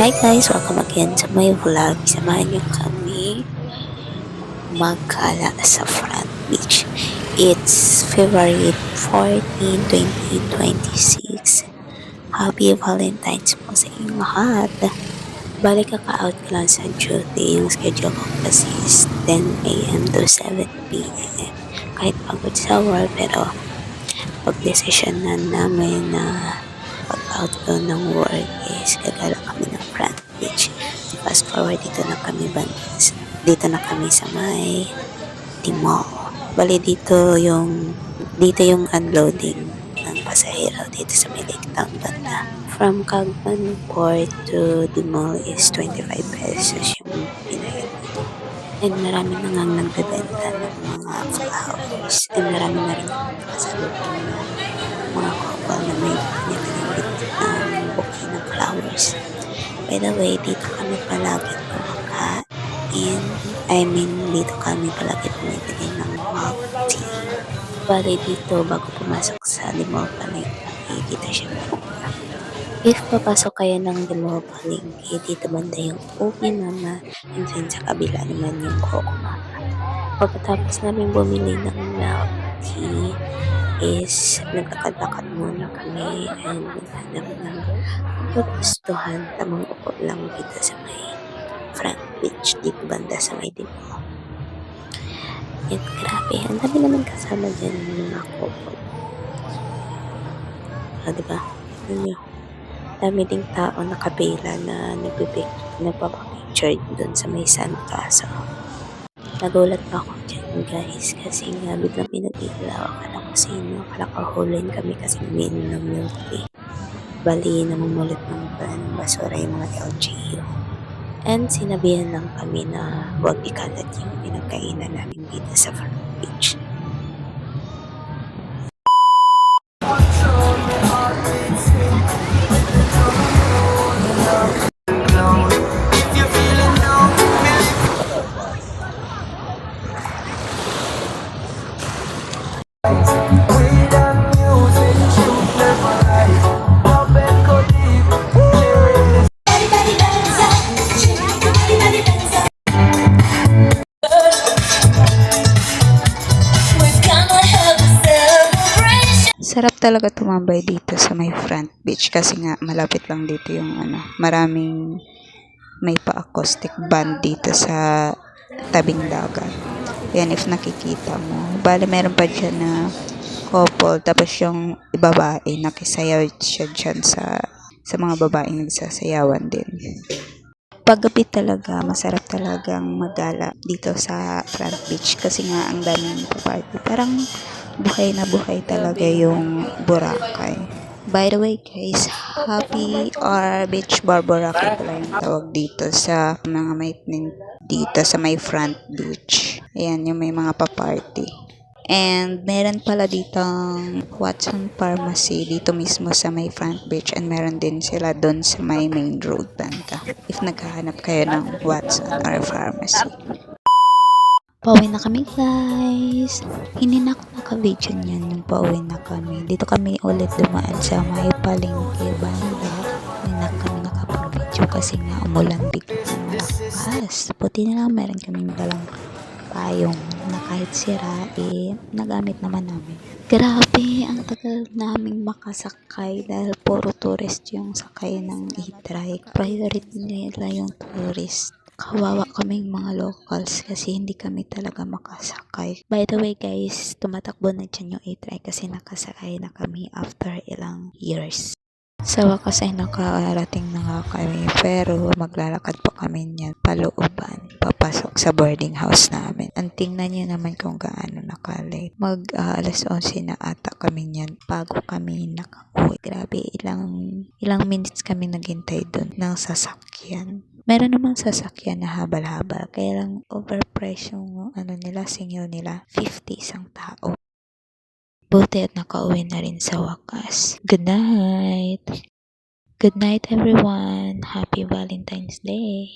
Hi guys! Welcome again sa my vlog. Samahan niyo kami magkala sa Front Beach. It's February 14, 2026. Happy Valentine's po sa inyong lahat. Balik kaka-out ko lang sa duty. Yung schedule ko kasi is 10 a.m. to 7 p.m. Kahit pagod sa work, pero pag-decision na namin na pag-out ko ng work is gagala kami ng Front Beach. Fast forward, dito na kami sa may Timol. Bali dito yung unloading ng pasahero dito sa may Lake Town banda. From Cagman Port to Timol is 25 pesos yung pinayad. And marami na nga nagbebenta ng mga flowers. And marami na rin nakasalubong na mga couple na may kanya-kanyang bouquet ng flowers. By the way, dito kami palagi kumakain. Dito kami palagi bumibili ng milk tea. Bali dito, bago pumasok sa Limao Palengke, dito siya muna. If papasok kayo ng Limao Palengke, dito banda yung Ubi Mama, and then sa kabila naman yung Coco Mama. Pagkatapos namin bumili ng milk tea, is nagkakad-lakad muna kami and naghanap ng gustuhan. Tamang upo lang dito sa may Front Beach, dito banda sa may Dimao. And grabe, ang dami naman kasama dyan yung mga couple. Diba? Tignan nyo. Dami ding tao nakapila na nagpapapicture dun sa may sandcastle. Nagulat pa ako dyan guys kasi nga biglang pinag-iilaw. Akala ko sino, akala ko hulin kami kasi umiinom ng milk tea. Bali, namumulit ng basura yung mga LGU. And sinabihan lang kami na huwag ikalat yung pinagkainan namin dito sa Front Beach. Sarap talaga tumambay dito sa may Front Beach kasi nga malapit lang dito yung maraming may pa-acoustic band dito sa tabing dagat. Yan, if nakikita mo. Bale, meron pa dyan na couple, tapos yung babae, nakisayaw siya dyan sa mga babaeng nagsasayawan din. Paggabi talaga, masarap talagang magala dito sa Front Beach kasi nga ang daming party. Parang buhay na buhay talaga yung Boracay. By the way guys, happy or beach bar Boracay pala yung tawag dito sa mga may dito sa may Front Beach. Ayan, yung may mga pa-party. And meron pala ditong Watson Pharmacy dito mismo sa may Front Beach, and meron din sila doon sa may main road banda if naghahanap kayo ng Watson or pharmacy. Pauwi na kami guys. Hindi na ako naka-video niyan yung pauwi na kami. Dito kami ulit dumaan sa may Palengke banda. Hindi na kami nakapag-video kasi nga umulan bigla ng malakas. Buti na lang meron kami dalang payong na kahit sira nagamit naman namin. Grabe, ang tagal naming makasakay dahil puro tourist yung sakay ng e-trike. Priority nila yung tourist. Kawawa kaming mga locals kasi hindi kami talaga makasakay. By the way guys, tumatakbo na dyan yung e-trike kasi nakasakay na kami after ilang years. Sa wakas ay nakarating na nga kami, pero maglalakad pa kami niyan palooban, papasok sa boarding house namin. Ang tingnan nyo naman kung gaano nakalate. Alas 11 na ata kami niyan bago kami nakauwi. Grabe, ilang minutes kami naghintay doon ng sasakyan. Meron namang sasakyan na habal-habal, kaya lang overpriced yung singil nila, 50 isang tao. Buti at nakauwi na rin sa wakas. Good night! Good night everyone! Happy Valentine's Day!